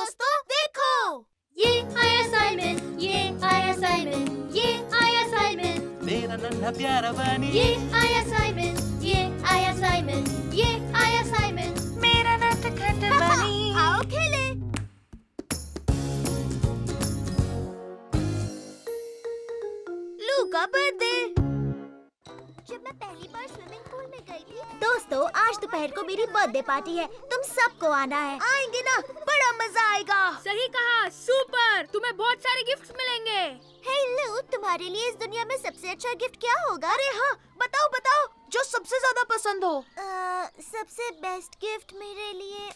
दोस्तों देखो, ये आया साइमन, ये आया साइमन, ये आया साइमन, मेरा नन्हा प्यारा बनी। ये आया साइमन, ये आया साइमन, ये आया साइमन, मेरा नटखट बनी। आओ खेले। लू का बर्थडे। जब मैं पहली बार स्विमिंग पूल में गई थी। दोस्तों, आज दोपहर को मेरी बर्थडे पार्टी है, तुम सबको आना है। आएंगे ना, बड़ा मजा आएगा। सही कहा, सुपर। तुम्हें बहुत सारे गिफ्ट्स मिलेंगे। हे लू, तुम्हारे लिए इस दुनिया में सबसे अच्छा गिफ्ट क्या होगा? अरे हाँ, बताओ बताओ, जो सबसे ज्यादा पसंद हो। सबसे बेस्ट गिफ्ट मेरे लिए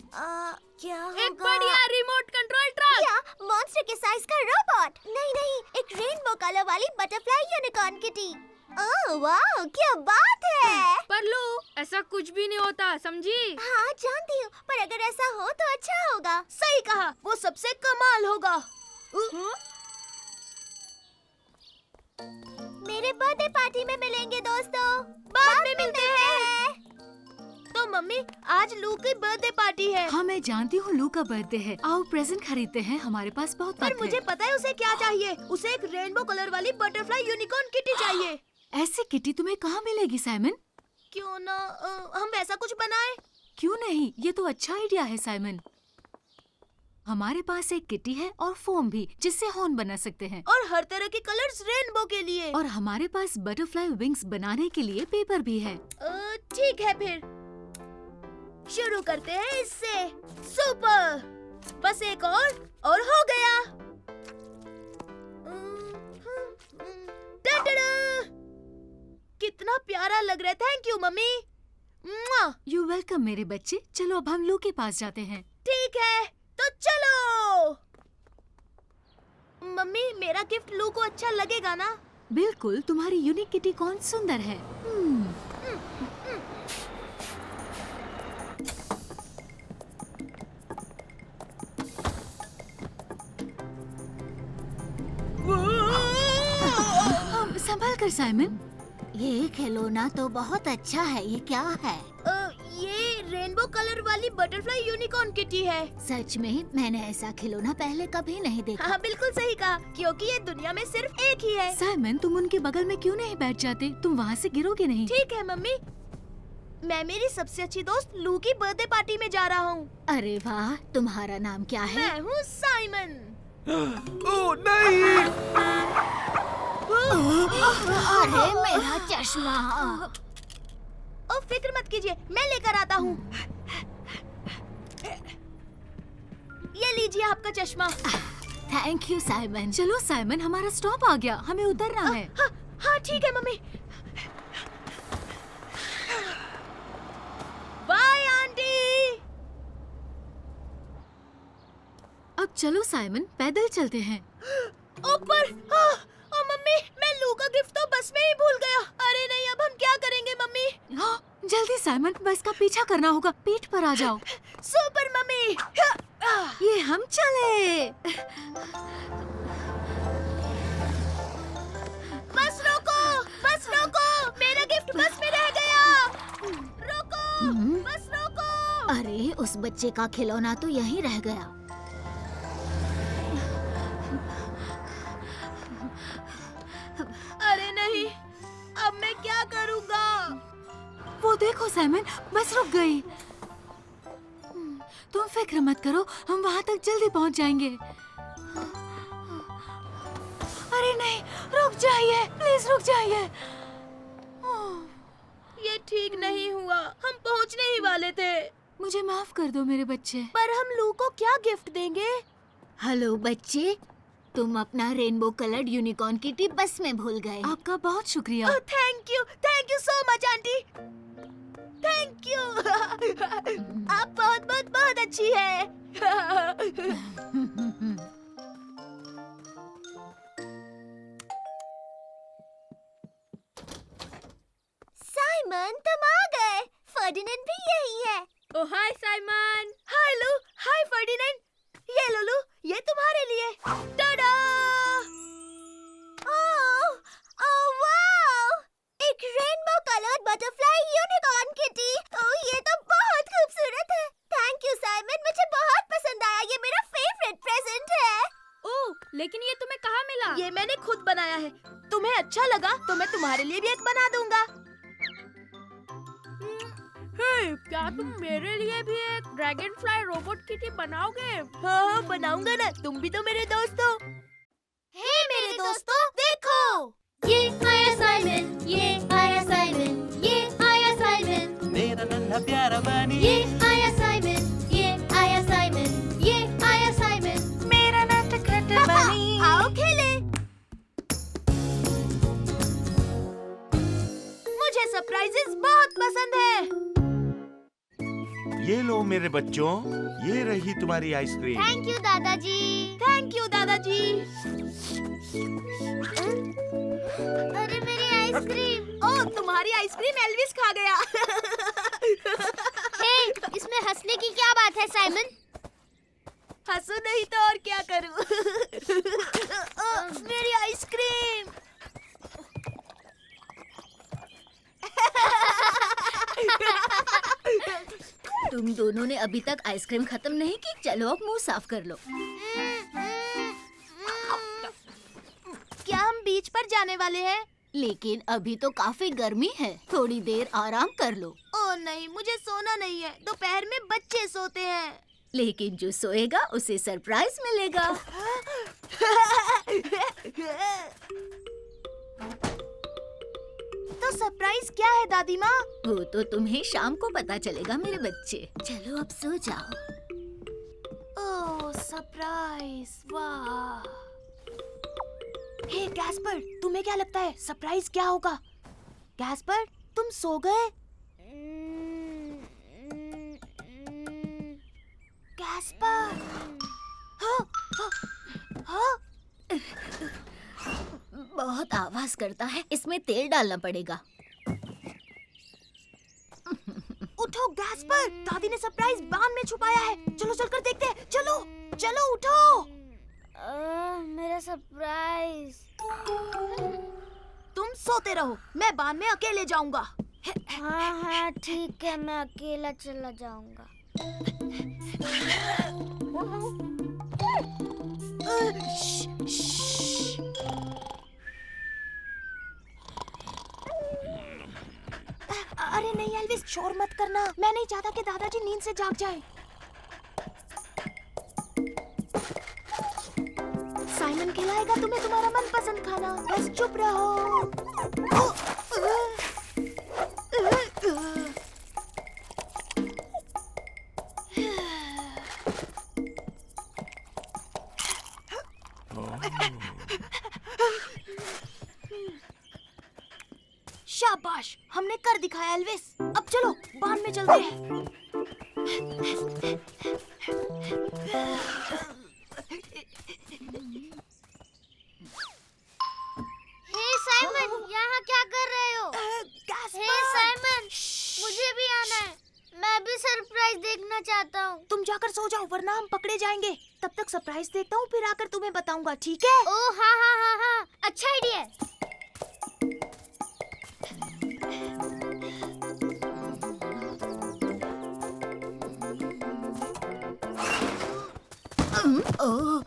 क्या होगा? एक बढ़िया रिमोट कंट्रोल ट्रक। क्या मॉन्स्टर के साइज का रोबोट? नहीं, एक रेनबो कलर वाली बटरफ्लाई यूनिकॉर्न किटी। ओह वाह, क्या बात है। पर लू, ऐसा कुछ भी नहीं होता, समझी? हाँ जानती हूँ, पर अगर ऐसा हो तो अच्छा होगा। सही कहा, वो सबसे कमाल होगा। मेरे बर्थडे पार्टी में मिलेंगे दोस्तों। बाद में मिलते हैं। तो मम्मी, आज लू की बर्थडे पार्टी है। हाँ, मैं जानती हूँ लू का बर्थडे है। आओ प्रेजेंट खरीदते हैं, हमारे पास बहुत पर वक्त मुझे है। पता है उसे क्या चाहिए। उसे एक रेनबो कलर वाली बटरफ्लाई यूनिकॉर्न किटी चाहिए। ऐसी किटी तुम्हें कहाँ मिलेगी साइमन? क्यों ना हम वैसा कुछ बनाए? क्यों नहीं, ये तो अच्छा आइडिया है साइमन। हमारे पास एक किटी है और फोम भी, जिससे हॉर्न बना सकते हैं। और हर तरह के कलर्स रेनबो के लिए। और हमारे पास बटरफ्लाई विंग्स बनाने के लिए पेपर भी है। ठीक है, फिर शुरू करते हैं इससे। सुपर, बस एक और हो गया। टडडा! कितना प्यारा लग रहा है। Thank you mummy. You welcome मेरे बच्चे। चलो अब हम लू के पास जाते हैं। ठीक है, तो चलो। मम्मी, मेरा गिफ्ट लू को अच्छा लगेगा ना? बिल्कुल, तुम्हारी यूनिक किटी कौन सुंदर है। संभाल कर साइमन। ये खिलौना तो बहुत अच्छा है। ये क्या है? ये रेनबो कलर वाली बटरफ्लाई यूनिकॉर्न किटी है। सच में मैंने ऐसा खिलौना पहले कभी नहीं देखा। हाँ, बिल्कुल सही कहा, क्योंकि ये दुनिया में सिर्फ एक ही है। साइमन, तुम उनके बगल में क्यों नहीं बैठ जाते? तुम वहाँ से गिरोगे नहीं। ठीक है मम्मी, मैं मेरी सबसे अच्छी दोस्त लू की बर्थडे पार्टी में जा रहा हूँ। अरे वाह, तुम्हारा नाम क्या है? मैं हूँ साइमन। ओह नहीं! अरे मेरा चश्मा। ओ फिक्र मत कीजिए, मैं लेकर आता हूँ। ये लीजिए आपका चश्मा। Thank you Simon. चलो साइमन, हमारा स्टॉप आ गया, हमें उतरना है। हाँ ठीक है मम्मी। Bye aunty. अब चलो साइमन, पैदल चलते हैं। ऊपर। ओ मम्मी, मैं लू का गिफ्ट तो बस में ही भूल गया। अरे नहीं, अब हम क्या करेंगे मम्मी? हाँ, जल्दी साइमन, बस का पीछा करना होगा। पीठ पर आ जाओ। Super mummy. ये हम चले। बस रोको, मेरा गिफ्ट बस में रह गया। रोको, बस रोको। अरे उस बच्चे का खिलौना तो यहीं रह गया। अरे नहीं, अब मैं क्या करूँगा? वो देखो साइमन, बस रुक गई। तुम फिक्र मत करो, हम वहाँ तक जल्दी पहुँच जाएंगे। अरे नहीं, रुक जाइए, प्लीज रुक जाइए। ये ठीक नहीं हुआ, हम पहुँचने ही वाले थे। मुझे माफ कर दो मेरे बच्चे। पर हम लू को क्या गिफ्ट देंगे? हेलो बच्चे, तुम अपना रेनबो कलर्ड यूनिकॉर्न किटी बस में भूल गए। आपका बहुत शुक्रिया। Thank you so much aunty. Thank you. आप बहुत अच्छी है। साइमन, तुम आ गए। फर्डिनेंड भी यही है। ओ हाय साइमन। हाय लू, हाय फर्डिनेंड। ये लो लू, ये तुम्हारे लिए। टाडा! Oh wow! एक rainbow coloured butterfly unicorn kitty. Oh, ये तो बहुत खूबसूरत है। थैंक यू साइमन, मुझे बहुत पसंद आया। ये मेरा फेवरेट लेकिन ये तुम्हें कहाँ मिला? ये मैंने खुद बनाया है। तुम्हें अच्छा लगा तो मैं तुम्हारे लिए भी एक बना दूंगा। हे, क्या तुम मेरे लिए भी एक ड्रैगन फ्लाई रोबोट किटी बनाओगे? हाँ बनाऊंगा ना, तुम भी तो मेरे दोस्त हो। हे मेरे दोस्तों, देखो ये आया साइमन, ये आया साइमन, ये आया साइमन, मेरा नन्हा प्यारा बानी ये आया साइमन, ये आया साइमन, ये आया साइमन, मेरा नटखट बनी। आओ खेले। मुझे सरप्राइजेस बहुत पसंद है। ये लो मेरे बच्चों, ये रही तुम्हारी आइसक्रीम। थैंक यू दादाजी। थैंक यू दादाजी। अरे मेरी आइसक्रीम। ओह तुम्हारी आइसक्रीम एल्विस खा गया। हे, इसमें हंसने की क्या बात है साइमन? हंसू नहीं तो और क्या करूं। मेरी आइसक्रीम। तुम दोनों ने अभी तक आइसक्रीम खत्म नहीं की। चलो अब मुंह साफ कर लो। क्या हम बीच पर जाने वाले हैं? लेकिन अभी तो काफी गर्मी है, थोड़ी देर आराम कर लो। ओह नहीं, मुझे सोना नहीं है। दोपहर में बच्चे सोते हैं। लेकिन जो सोएगा उसे सरप्राइज मिलेगा। तो सरप्राइज क्या है दादी माँ? वो तो तुम्हें शाम को पता चलेगा मेरे बच्चे। चलो अब सो जाओ। ओह सरप्राइज, वाह। हे गैस्पर, तुम्हें क्या लगता है सरप्राइज क्या होगा? गैस्पर, तुम सो गए? गैस्पर, हाँ, हाँ, हाँ। बहुत आवाज करता है, इसमें तेल डालना पड़ेगा। उठो गैस्पर, दादी ने सरप्राइज बाम में छुपाया है। चलो चलकर देखते हैं। चलो चलो उठो। मेरा सरप्राइज। तुम सोते रहो, मैं बान में अकेले जाऊंगा। हाँ हाँ ठीक है, मैं अकेला चला जाऊंगा। अरे नहीं एल्विस, शोर मत करना। मैं नहीं चाहता कि दादाजी नींद से जाग जाएं। साइमन खिलाएगा तुम्हें तुम्हारा मनपसंद खाना। बस चुप रहो। शाबाश, हमने कर दिखाया एल्विस। अब चलो बान में चलते हैं। हे साइमन, यहाँ क्या कर रहे हो? हे साइमन, मुझे भी आना है। मैं भी सरप्राइज देखना चाहता हूँ। तुम जाकर सो जाओ वरना हम पकड़े जाएंगे। तब तक सरप्राइज देखता हूँ, फिर आकर तुम्हें बताऊंगा, ठीक है? ओह हाँ हाँ हाँ हाँ, अच्छा आइडिया है। ओह,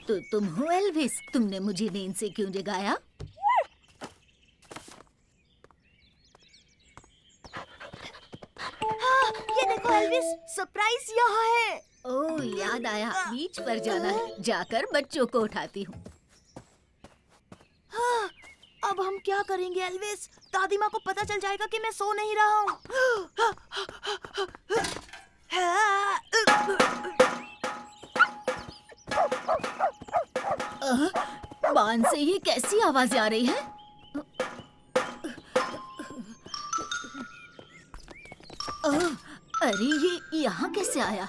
तो तुम हो एल्विस। तुमने मुझे नींद से क्यों जगाया? हाँ, ये देखो एल्विस, सरप्राइज यहाँ है। ओह याद आया, बीच पर जाना है। जाकर बच्चों को उठाती हूँ। हाँ, अब हम क्या करेंगे एल्विस? दादी माँ को पता चल जाएगा कि मैं सो नहीं रहा हूँ। बांध से ये कैसी आवाजें आ रही हैं? अरे ये यहाँ कैसे आया?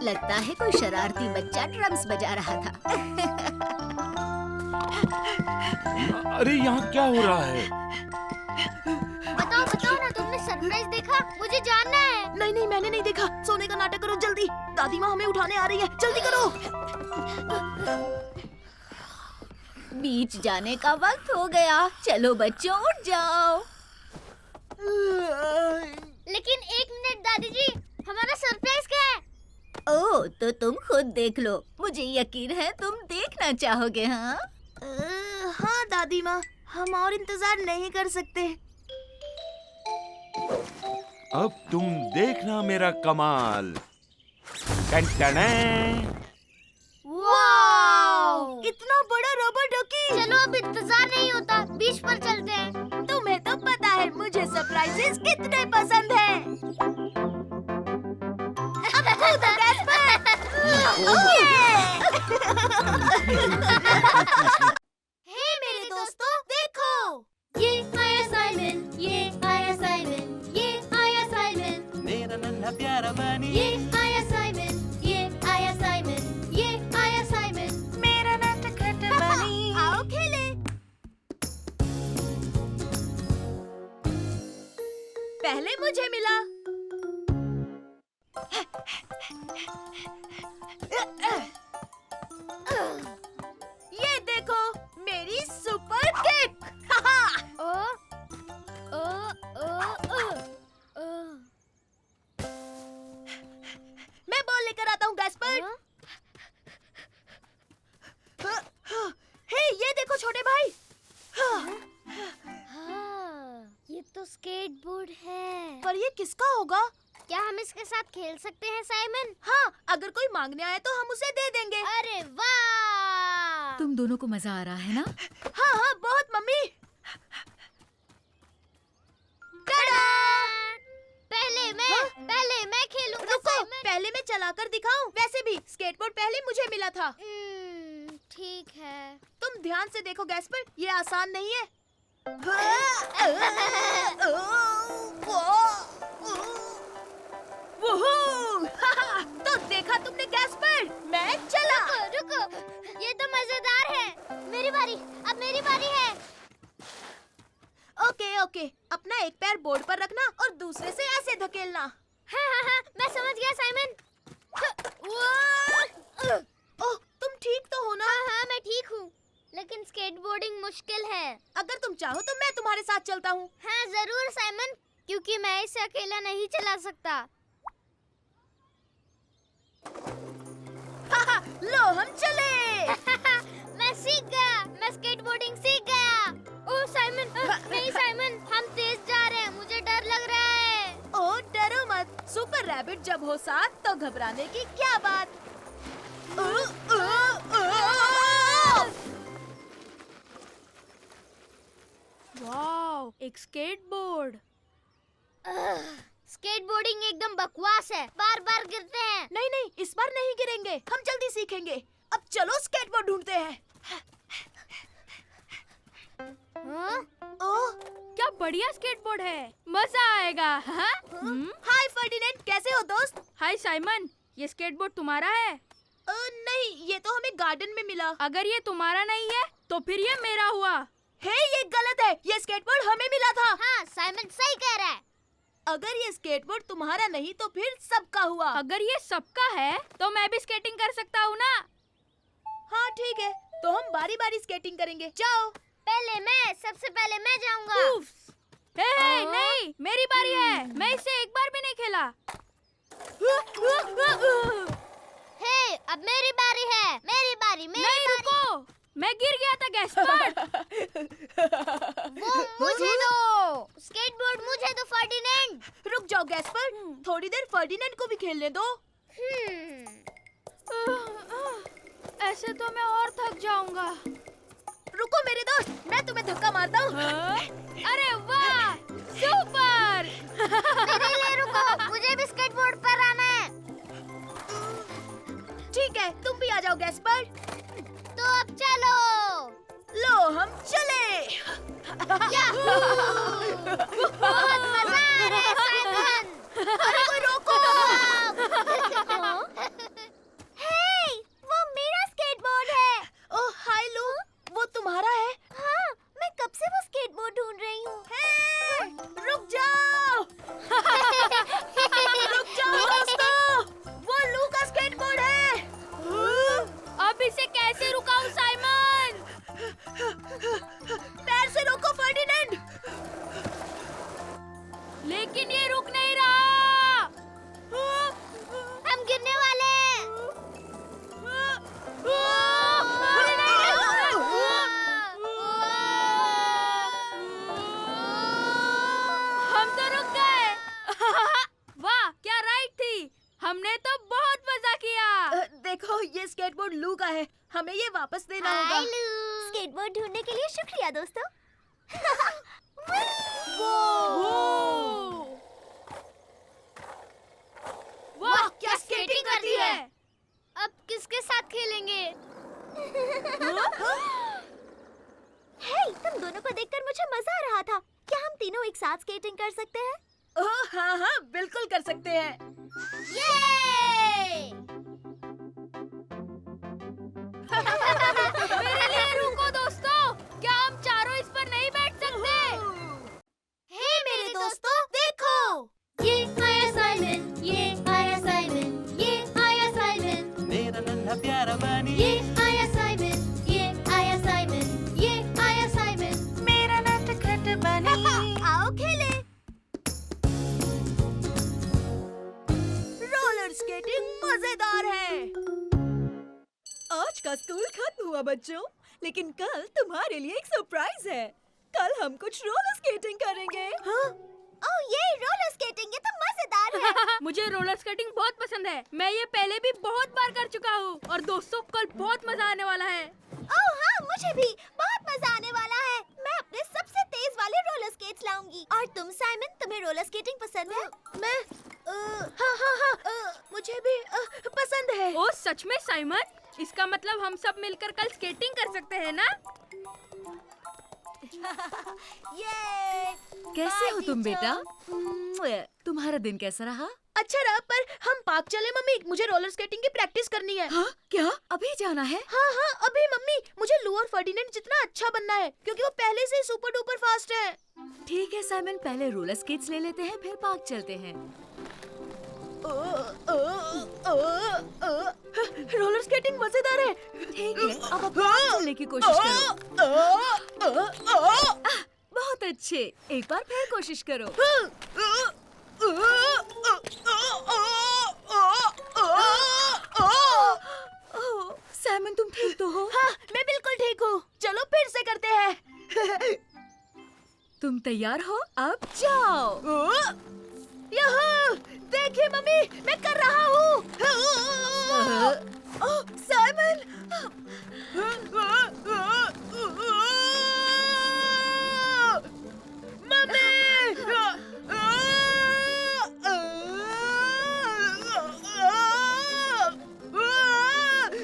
लगता है कोई शरारती बच्चा ड्रम्स बजा रहा था। अरे यहाँ क्या हो रहा है? बताओ बताओ ना, तुमने सरप्राइज देखा? मुझे जानना है। नहीं नहीं, मैंने नहीं देखा। सोने का नाटक करो जल्दी। दादी माँ हमें उठाने आ रही है, जल्दी करो। बीच जाने का वक्त हो गया। चलो बच्चों उठ जाओ। लेकिन एक मिनट दादी जी, हमारा सरप्राइज क्या है? ओह, तो तुम खुद देख लो। मुझे यकीन है तुम देखना चाहोगे। हाँ हाँ दादी माँ, हम और इंतजार नहीं कर सकते। अब तुम देखना मेरा कमाल। टन-टने। वाओ! इतना बड़ा रबर डकी। चलो अब इंतजार नहीं होता, बीच पर चलते हैं। तुम्हें तो पता है मुझे सरप्राइजेस कितने पसंद हैं। अब कूदो गैस्पर। हे मेरे दोस्तों, देखो। ये आया साइमन, ये आया साइमन, ये आया साइमन, मेरा नन्हा प्यारा बनी ये आया साइमन, ये आया साइमन, ये आया साइमन। मेरा नटखट बनी। आओ खेले। पहले मुझे मिला। ये देखो मेरी सुपर किक। मैं बॉल लेकर आता हूँ गैस्पर। हे ये देखो छोटे भाई। ये तो स्केटबोर्ड है। पर ये किसका होगा? क्या हम इसके साथ खेल सकते हैं साइमन? हाँ, अगर कोई मांगने आए तो हम उसे दे देंगे। अरे वाह! तुम दोनों को मजा आ रहा है ना? हाँ हाँ बहुत मम्मी। टाडा! पहले मैं खेलूंगा रुको, साइमन। पहले मैं चलाकर दिखाऊं। वैसे भी स्केटबोर्ड पहले मुझे मिला था। ठीक है। तुम ध्यान से देखो गैस्पर, ये आसान नहीं है। तो देखा तुमने गैस्पर, मैं चला। रुको, ये तो मजेदार है। मेरी बारी, अब मेरी बारी है। ओके ओके, अपना एक पैर बोर्ड पर रखना और दूसरे से ऐसे धकेलना। हाँ, मैं समझ गया साइमन। ओह, तुम ठीक तो हो ना? हाँ, मैं ठीक हूँ। लेकिन स्केटबोर्डिंग मुश्किल है। अगर तुम चाहो तो मैं तुम्हारे साथ चलता हूँ। हाँ जरूर साइमन, क्योंकि मैं इसे अकेला नहीं चला सकता। लो हम चले। मैं सीख गया, मैं स्केटबोर्डिंग सीख गया। ओह साइमन, नहीं साइमन, हम तेज जा रहे हैं, मुझे डर लग रहा है। ओह डरो मत, सुपर रैबिट जब हो साथ तो घबराने की क्या बात। वाओ, एक स्केटबोर्ड। स्केटबोर्डिंग एकदम बकवास है, बार बार गिरते हैं। नहीं नहीं, इस बार नहीं गिरेंगे, हम जल्दी सीखेंगे। अब चलो स्केटबोर्ड ढूंढते हैं। हाँ? ओह, क्या बढ़िया स्केटबोर्ड है, मजा आएगा। हाँ? हाय फर्डिनेंड, कैसे हो दोस्त? हाय साइमन, ये स्केटबोर्ड तुम्हारा है? नहीं, ये तो हमें गार्डन में मिला। अगर ये तुम्हारा नहीं है तो फिर ये मेरा हुआ। हे, ये गलत है, ये स्केटबोर्ड हमें मिला था। हाँ, साइमन सही कह रहा है। अगर ये स्केटबोर्ड तुम्हारा नहीं तो फिर सबका हुआ। अगर ये सबका है तो मैं भी स्केटिंग कर सकता हूँ ना? हाँ ठीक है, तो हम बारी बारी स्केटिंग करेंगे। जाओ। पहले मैं, सबसे पहले मैं जाऊंगा। हे, नहीं, मेरी बारी है, मैं इससे एक बार भी नहीं खेला। हे, अब मेरी बारी है, मेरी बारी, मेरी नहीं बारी। रुको, मैं गिर गया था गैस्पर। वो मुझे दो, स्केटबोर्ड मुझे दो फर्डिनेंड। रुक जाओ गैस्पर, थोड़ी देर फर्डिनेंड को भी खेलने दो। ऐसे तो मैं और थक जाऊंगा। रुको मेरे दोस्त, मैं तुम्हें धक्का मारता हूँ। अरे वाह, सुपर। मेरे लिए रुको, मुझे भी स्केटबोर्ड पर आना है। ठीक है, तुम भी आ जाओ गैस्पर। तो अब चलो। लो हम चले। याहू! बहुत मजा आ रहा है साइमन। अरे कोई रोको। हे, वो मेरा स्केटबोर्ड है। ओह हाय लू, वो तुम्हारा है? हाँ, मैं कब से वो स्केटबोर्ड ढूंढ रही हूँ। हे, रुक जाओ। रुक जाओ दोस्तों, वो लू का स्केटबोर्ड है। अब इसे कैसे रुकाऊं साइमन? पैर से रोको फर्डिनेंड। ओह, ये स्केटबोर्ड लू का है। हमें ये वापस देना होगा। हाय लू। स्केटबोर्ड ढूंढने के लिए शुक्रिया दोस्तों। वाह, क्या स्केटिंग करती है। अब किसके साथ खेलेंगे? हे, तुम दोनों को देखकर मुझे मजा आ रहा था। क्या हम तीनों एक साथ स्केटिंग कर सकते हैं? ओह हाँ हाँ, बिल्कुल कर सकते हैं। ये! मेरे लिए रुको दोस्तों, क्या हम चारों इस पर नहीं बैठ सकते? हे मेरे दोस्तों, देखो। ये आया साइमन, ये आया साइमन, ये आया साइमन, मेरा नन्हा प्यारा बनी ये आया साइमन, ये आया साइमन, ये आया साइमन। मेरा नटखट बनी आओ खेले। रोलर स्केटिंग मजेदार है। आज का स्कूल खत्म हुआ बच्चों, लेकिन कल तुम्हारे लिए एक सरप्राइज है। कल हम कुछ रोलर स्केटिंग करेंगे। हाँ? ओह ये रोलर स्केटिंग, ये तो मजेदार है। मुझे रोलर स्केटिंग बहुत पसंद है। मैं ये पहले भी बहुत बार कर चुका हूँ और दोस्तों कल बहुत मजा आने वाला है। ओह हाँ, मुझे भी बहुत मजा आने वाला है। मैं अपने सबसे तेज वाले रोलर स्केट्स लाऊंगी। और तुम साइमन, तुम्हें रोलर स्केटिंग पसंद है? मैं हाँ हाँ हाँ, मुझे भी पसंद है। ओ सच में साइमन, इसका मतलब हम सब मिलकर कल स्केटिंग कर सकते हैं ना? ये कैसे हो तुम बेटा? तुम्हारा दिन कैसा रहा? अच्छा रहा, पर हम पार्क चले मम्मी, मुझे रोलर स्केटिंग की प्रैक्टिस करनी है। हाँ क्या अभी जाना है? हाँ हाँ अभी मम्मी, मुझे लू और फर्डिनेंड जितना अच्छा बनना है, क्योंकि वो पहले से ही सुपर डुपर फास्ट है। ठीक है साइमन, पहले रोलर स्केट्स ले लेते हैं, फिर पार्क चलते हैं। रोलर स्केटिंग मजेदार है। ठीक है, अब आप पार्क चलने की कोशिश करो। बहुत अच्छे, एक बार फिर कोशिश करो। ओह, साइमन तुम ठीक तो हो? हाँ, मैं बिल्कुल ठीक हूँ। चलो फिर से करते हैं। तुम तैयार हो? अब जाओ। यहाँ देखिए मम्मी, मैं कर रहा हूँ। ओह, साइमन!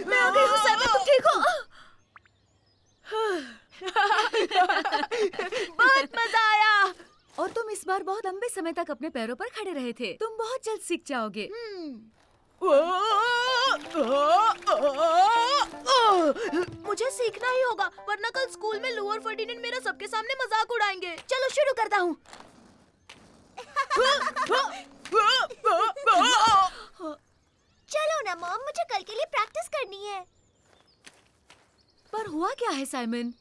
मैं आ गई हूँ साइमन, तुम ठीक हो? बहुत मजा आया। और तुम इस बार बहुत लंबे समय तक अपने पैरों पर खड़े रहे थे। तुम बहुत जल्द सीख जाओगे। मुझे सीखना ही होगा, वरना कल स्कूल में लू और फर्डिनेंड मेरा सबके सामने मजाक उड़ाएंगे। चलो शुरू करता हूँ। चलो ना मॉम, मुझे कल के लिए प्रैक्टिस करनी है। पर हुआ क्या है साइमन?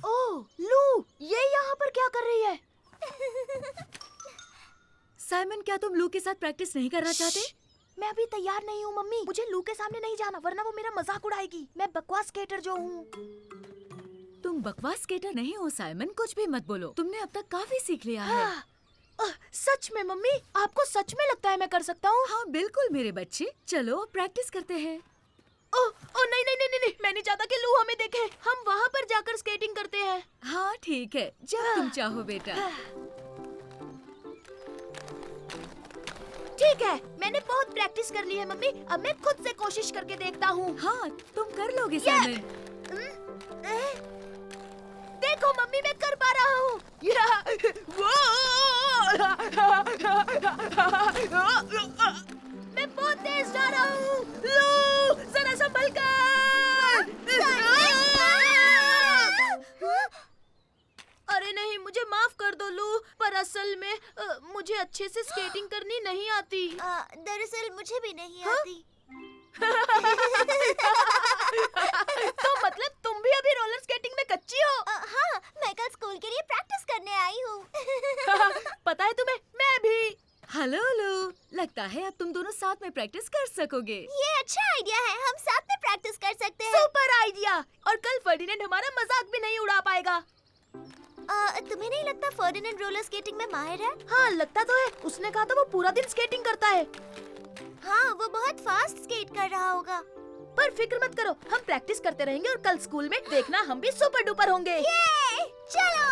ओह लू, ये यहाँ पर क्या कर रही है? साइमन, क्या तुम लू के साथ प्रैक्टिस नहीं करना चाहते? मैं अभी तैयार नहीं हूँ मम्मी, मुझे लू के सामने नहीं जाना, वरना वो मेरा मजाक उड़ाएगी। मैं बकवास स्केटर जो हूँ। तुम बकवास स्केटर नहीं हो साइमन, कुछ भी मत बोलो। तुमने अब तक काफी सीख लिया है। सच में मम्मी, आपको सच में लगता है मैं कर सकता हूँ? हाँ बिल्कुल मेरे बच्चे, चलो अब प्रैक्टिस करते हैं। ओह नहीं नहीं नहीं नहीं, मैं नहीं चाहता कि लू हमें देखे। हम वहाँ पर जाकर स्केटिंग करते हैं। हाँ ठीक है, जब तुम चाहो बेटा। ठीक है, मैंने बहुत प्रैक्टिस कर ली है मम्मी, अब मैं खुद से कोशिश करके देखता हूँ। हाँ तुम कर लोगे साइमन। देखो मम्मी, मैं कर पा रहा हूँ। मैं बहुत तेज जा रहा हूँ। लो, जरा संभल कर। अरे नहीं, मुझे माफ कर दो लू, पर असल में मुझे अच्छे से स्केटिंग करनी नहीं आती। दरअसल मुझे भी नहीं हाँ? आती। तो मतलब तुम भी अभी रोलर स्केटिंग में कच्ची हो? हाँ, मैं कल स्कूल के लिए प्रैक्टिस करने आई हूँ। पता है तुम्हें, मैं भी। हेलो लू, लगता है अब तुम दोनों साथ में प्रैक्टिस कर सकोगे। ये अच्छा आइडिया है, हम साथ में प्रैक्टिस कर सकते हैं। Super idea. और कल फर्डिनेंड हमारा मजाक भी नहीं उड़ा पाएगा। तुम्हें नहीं लगता फर्डिनेंड रोलर स्केटिंग में माहिर है? हाँ लगता तो है, उसने कहा था वो पूरा दिन स्केटिंग करता है। हाँ, वो बहुत फास्ट स्केट कर रहा होगा। पर फिक्र मत करो, हम प्रैक्टिस करते रहेंगे और कल स्कूल में देखना हम भी सुपर डुपर होंगे। चलो।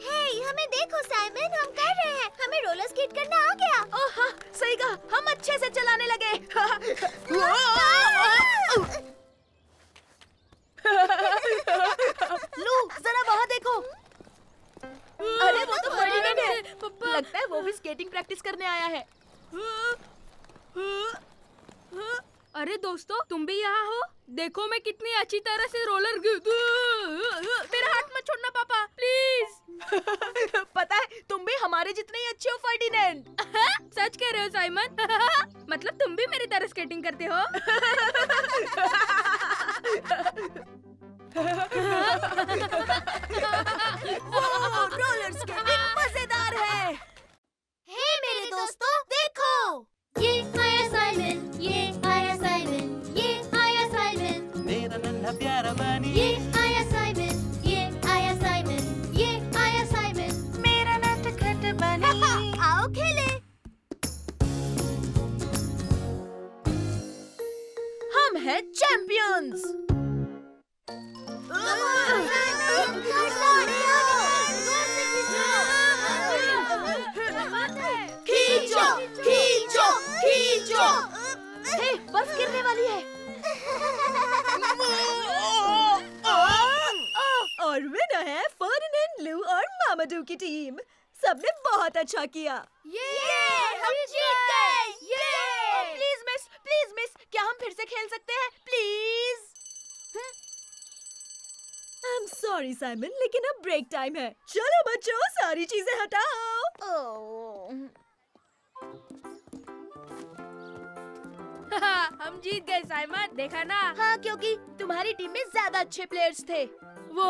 हे, हमें देखो साइमन, हम कर रहे हैं। हमें रोलर स्केट करना आ गया। ओह हाँ, सही कहा, हम अच्छे से चलाने लगे। लू, जरा वहाँ देखो। अरे वो तो फर्डिनेंड है। लगता है वो भी स्केटिंग प्रैक्टिस करने आया है। अरे दोस्तों, तुम भी यहाँ हो? देखो मैं कितनी अच्छी तरह से रोलर मेरा हाथ मत छोड़ना पापा, प्लीज। पता है तुम भी हमारे जितने ही अच्छे हो फर्डिनेंड। सच कह रहे हो साइमन? मतलब तुम भी मेरी तरह स्केटिंग करते हो? रोलर स्केटिंग मजेदार है। हे मेरे दोस्तों, देखो। ये आया साइमन, ये आया साइमन, ये आया साइमन, मेरा नन्हा प्यारा बनी ये आया साइमन, ये आया साइमन, ये आया साइमन। मेरा नटखट बनी। आओ खेले। हम हैं चैंपियंस। खींचो, खींचो, खींचो। हे, बर्फ गिरने वाली है। और विनर है फर्डिनेंड, लू और मामाडू की टीम। सबने बहुत अच्छा किया। हम जीत गए। प्लीज मिस, क्या हम फिर से खेल सकते हैं? Please. I am sorry Simon, लेकिन अब ब्रेक टाइम है। चलो बच्चों, सारी चीजें हटाओ। हम जीत गए साइमन, देखा ना? हाँ, क्योंकि तुम्हारी टीम में ज्यादा अच्छे प्लेयर्स थे। वो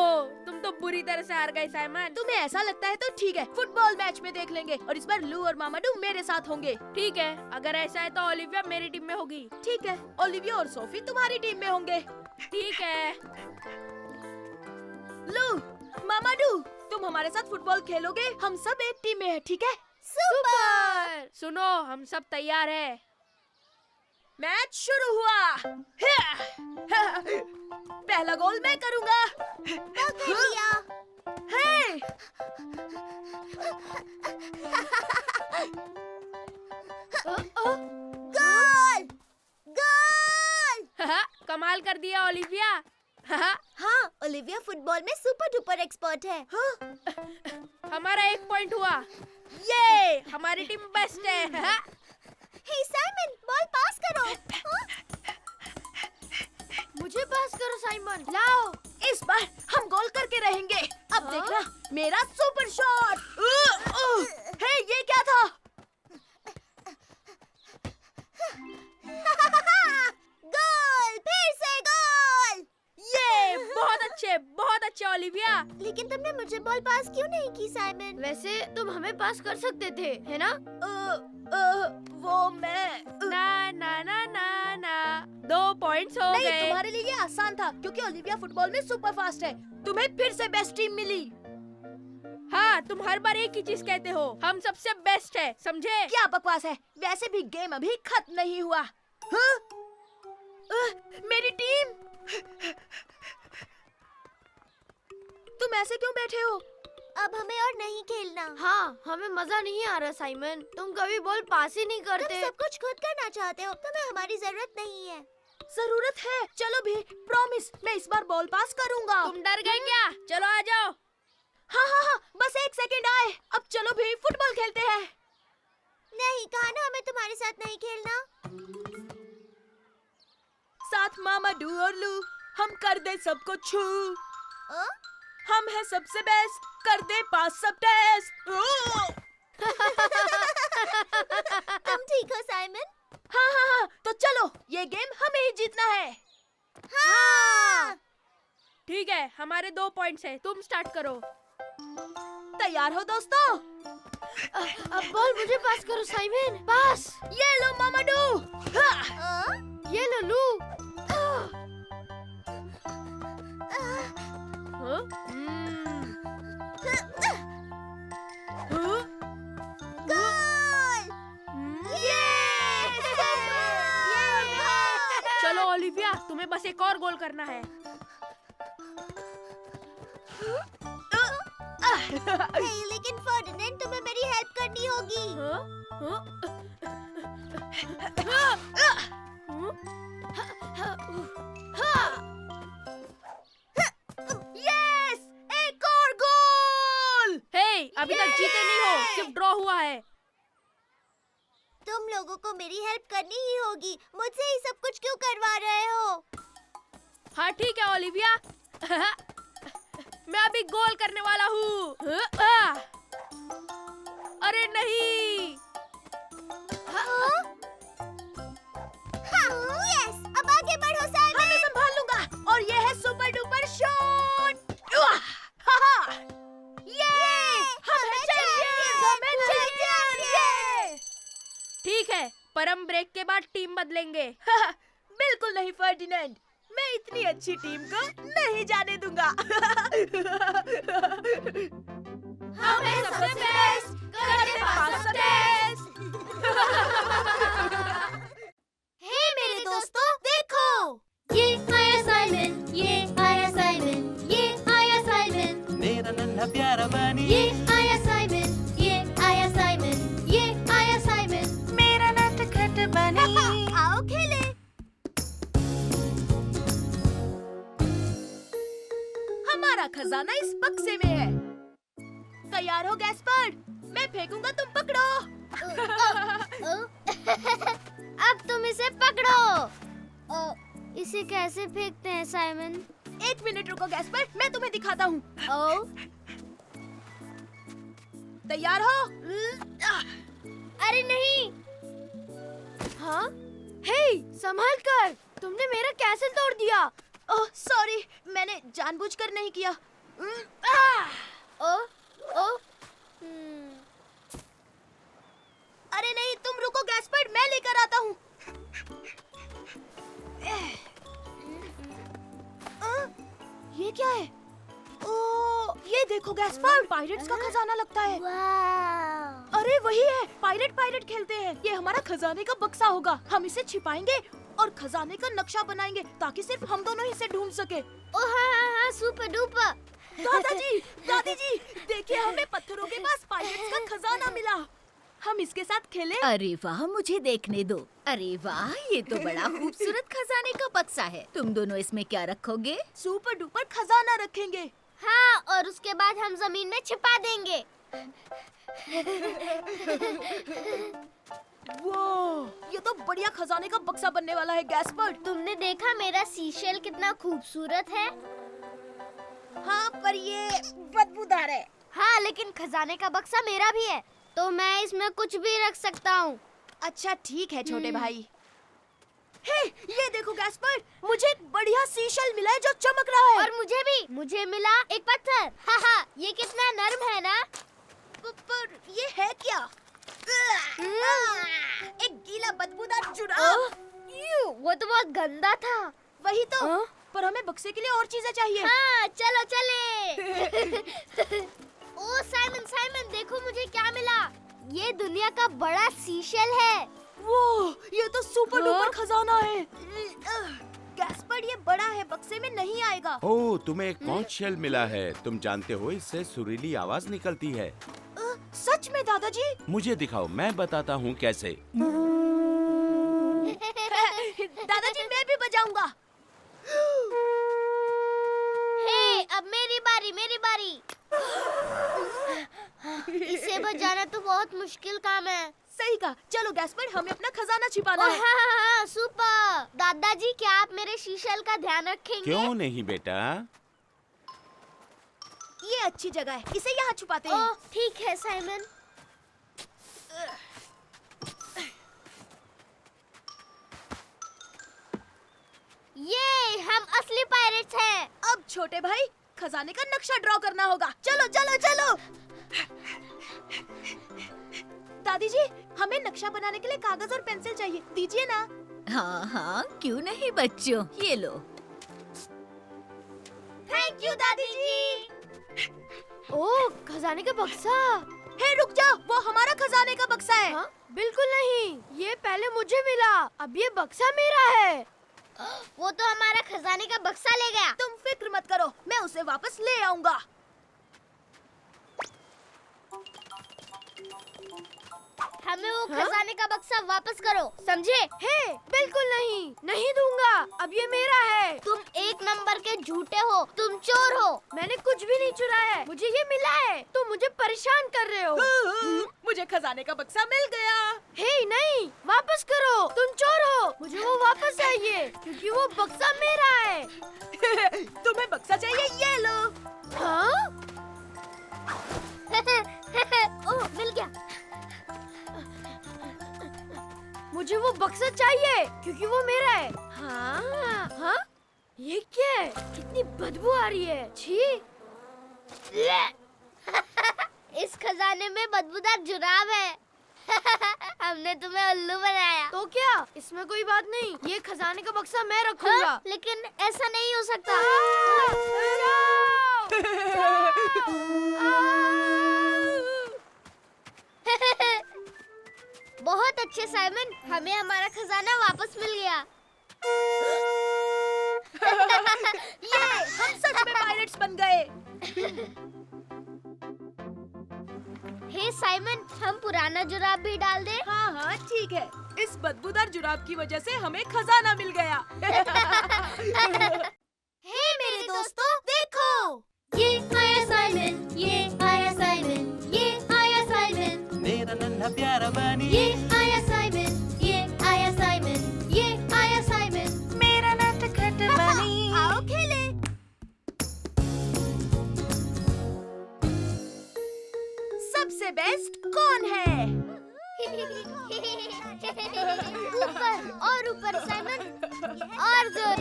तुम तो बुरी तरह से हार गए साइमन। तुम्हें ऐसा लगता है तो ठीक है, फुटबॉल मैच में देख लेंगे और इस बार लू और मामाडू मेरे साथ होंगे। ठीक है, अगर ऐसा है तो ओलिविया मेरी टीम में होगी। ठीक है, ओलिविया और सोफी तुम्हारी टीम में होंगे। ठीक है। लू, मामाडू, तुम हमारे साथ फुटबॉल खेलोगे? हम सब एक टीम में हैं, ठीक है? सुपर। सुनो, हम सब तैयार हैं। मैच शुरू हुआ। पहला गोल मैं करूंगा। हे! गोल! गोल! कमाल कर दिया ओलिविया। हाँ, ओलिविया फुटबॉल में सुपर डुपर एक्सपर्ट है। हमारा 1 पॉइंट हुआ। ये हमारी टीम बेस्ट है। हे साइमन, बॉल पास करो। मुझे पास करो साइमन, लाओ। इस बार हम गोल करके रहेंगे। अब देखना मेरा सुपर शॉट। हे, ये क्या था? गोल! फिर से गोल! ये बहुत अच्छे ओलिविया। लेकिन तुमने मुझे बॉल पास क्यों नहीं की साइमन? वैसे तुम हमें पास कर सकते थे, है ना? वो मैं ना ना ना ना ना 2 पॉइंट्स हो नहीं, गए। तुम्हारे लिए ये आसान था क्योंकि ओलिविया फुटबॉल में सुपर फास्ट है। तुम्हें फिर से बेस्ट टीम मिली। हाँ, तुम हर बार एक ही चीज कहते हो, हम सबसे बेस्ट है, समझे? क्या बकवास है? वैसे भी गेम अभी खत्म नहीं हुआ। हाँ? मेरी टीम। तुम ऐसे क्यों बैठे हो? अब हमें और नहीं खेलना। हाँ, हमें मजा नहीं आ रहा साइमन। तुम कभी बॉल पास ही नहीं तुम करते। सब कुछ खुद करना चाहते हो, तुम्हें हमारी जरूरत नहीं है। जरूरत है। चलो भी, प्रॉमिस, मैं इस बार बॉल पास करूंगा। तुम डर गए क्या? चलो आ जाओ। हाँ, बस 1 सेकंड आए। अब चलो भी फुटबॉल खेलते हैं। नहीं, कहा ना हमें तुम्हारे साथ नहीं खेलना। साथ मामाडू और लू, हम कर दे सबको छू। हम है सबसे बेस्ट, कर दे पास सब टेस्ट। तुम ठीक हो साइमन? हाँ, तो चलो, ये गेम हमें ही जीतना है। हाँ। ठीक है, हमारे 2 पॉइंट्स है, तुम स्टार्ट करो। तैयार हो दोस्तों? अब बॉल मुझे पास करो साइमन, पास। ये लो मामाडू। हाँ। ये लो लू। गोल! ये! हमें बस एक और गोल करना है। लेकिन फर्डिनेंड तुम्हें मेरी हेल्प करनी होगी। यस, एक और गोल। हे, अभी तक जीते नहीं हो, सिर्फ ड्रॉ हुआ है। तुम लोगों को मेरी हेल्प करनी ही होगी। मुझसे ही सब कुछ क्यों करवा रहे हो? हाँ ठीक है ओलिविया। मैं अभी गोल करने वाला हूँ। अरे नहीं। यस, अब आगे बढ़ो साइमन। मैं संभाल लूंगा और ये है सुपर डुपर शॉट। ठीक है, पर हम ब्रेक के बाद टीम बदलेंगे। बिल्कुल नहीं फर्डिनेंड, मैं इतनी अच्छी टीम को नहीं जाने दूंगा। हम हैं सबसे बेस्ट, करते पास सब टेस्ट। हे मेरे दोस्तों, देखो। ये आया साइमन, ये आया साइमन, ये आया साइमन, मेरा नन्हा प्यारा बनी ये आया साइमन, ये आया साइमन, ये आया साइमन। मेरा नटखट बनी। आओ खेले। हमारा खजाना इस बक्से में है। तैयार हो गैस्पर्ड? मैं फेंकूंगा, तुम पकड़ो। अब तुम इसे पकड़ो। इसे कैसे फेंकते हैं साइमन? 1 मिनट रुको गैस्पर्ड, मैं तुम्हें दिखाता हूँ। तैयार हो? अरे नहीं। हाँ? हे, संभाल कर, तुमने मेरा कैसल तोड़ दिया। ओह सॉरी, मैंने जानबूझकर नहीं किया। अरे नहीं, तुम रुको गैस्पर्ड, मैं लेकर आता हूँ। ये क्या है? ओह, ये देखो गैस्पर्ड, पायरेट्स का खजाना लगता है। अरे वही है, पायरेट खेलते हैं। ये हमारा खजाने का बक्सा होगा। हम इसे छिपाएंगे और खजाने का नक्शा बनाएंगे ताकि सिर्फ हम दोनों ही इसे ढूंढ सके। ओ हाँ, सुपर डुपर। दादी जी, देखिए हमें पत्थरों के पास पायरेट्स का खजाना मिला। हम इसके साथ खेलें? अरे वाह, मुझे देखने दो। अरे वाह, ये तो बड़ा खूबसूरत खजाने का बक्सा है। तुम दोनों इसमें क्या रखोगे? सुपर डुपर खजाना रखेंगे। हाँ, और उसके बाद हम जमीन में छिपा देंगे। वो, ये तो बढ़िया खजाने का बक्सा बनने वाला है गैस्पर्ड। तुमने देखा मेरा सीशेल कितना खूबसूरत है? हाँ, पर ये बदबूदार है। हाँ, लेकिन खजाने का बक्सा मेरा भी है, तो मैं इसमें कुछ भी रख सकता हूँ। अच्छा ठीक है छोटे भाई। हे, ये देखो गैस्पर्ड, मुझे एक बढ़िया सीशेल मिला है जो चमक रहा है। और मुझे मिला एक पत्थर। हाँ, ये कितना नर्म है ना? पर ये है क्या? एक गीला बदबूदार जुराब। वो तो बहुत गंदा था। वही तो। पर हमें बक्से के लिए और चीजें चाहिए। हाँ, चलो चले। ओ साइमन, देखो मुझे क्या मिला। ये दुनिया का बड़ा सीशेल है। वो, ये तो सुपर डुपर खजाना है। गैस्पर्ड, ये बड़ा है, बक्से में नहीं आएगा। ओह, तुम्हें एक कॉन्च शेल मिला है। तुम जानते हो इससे सुरीली आवाज निकलती है। सच में दादाजी? मुझे दिखाओ, मैं बताता हूँ कैसे। दादाजी, मैं भी बजाऊंगा। हे, अब मेरी बारी। इसे बजाना तो बहुत मुश्किल काम है। सही कहा। चलो गैस्पर्ड, हमें अपना खजाना छिपाना है। हाँ, सुपर। दादाजी, क्या आप मेरे सीशेल का ध्यान रखेंगे? क्यों नहीं बेटा? ये अच्छी जगह है, इसे यहाँ छुपाते हैं। ठीक है साइमन। ये हम असली पायरेट्स हैं। अब छोटे भाई, खजाने का नक्शा ड्रॉ करना होगा। चलो चलो चलो। दादी जी, हमें नक्शा बनाने के लिए कागज और पेंसिल चाहिए, दीजिए ना। हाँ हाँ, क्यों नहीं बच्चों, ये लो। थैंक यू दादी जी। ओह, खजाने का बक्सा। हे रुक जाओ, वो हमारा खजाने का बक्सा है। हाँ? बिल्कुल नहीं, ये पहले मुझे मिला, अब ये बक्सा मेरा है। वो तो हमारा खजाने का बक्सा ले गया। तुम फिक्र मत करो, मैं उसे वापस ले आऊंगा। हमें वो खजाने का बक्सा वापस करो, समझे? हे, बिल्कुल नहीं, नहीं दूंगा। अब ये मेरा है। तुम एक नंबर के झूठे हो, तुम चोर हो। मैंने कुछ भी नहीं चुराया है, मुझे ये मिला है। तुम मुझे परेशान कर रहे हो। मुझे खजाने का बक्सा मिल गया। हे नहीं, वापस करो, तुम चोर हो। मुझे वो वापस चाहिए क्योंकि वो बक्सा मेरा है। तुम्हें बक्सा चाहिए, ये लो। हाँ? ओह, मिल गया। मुझे वो बक्सा चाहिए क्योंकि वो मेरा है। हाँ? हाँ? ये क्या है? कितनी बदबू आ रही है। छी! इस खजाने में बदबूदार जुराब है। हमने तुम्हें उल्लू बनाया। तो क्या? इसमें कोई बात नहीं। ये खजाने का बक्सा मैं रखूंगा। हाँ, लेकिन ऐसा नहीं हो सकता। बहुत अच्छे साइमन, हमें हमारा खजाना वापस मिल गया। ये हम सच में पायरेट्स बन गए। हे साइमन, हम पुराना जुराब भी डाल दे। हाँ हाँ ठीक है। इस बदबूदार जुराब की वजह से हमें खजाना मिल गया। हे मेरे दोस्तों, देखो, ये आया साइमन, ये आया साइमन, ये आया साइमन, मेरा नन्हा प्यारा बनी ये आया साइमन, ये आया साइमन, ये आया साइमन। मेरा नटखट बनी आओ खेले। सबसे बेस्ट कौन है? ऊपर और ऊपर साइमन, और जोर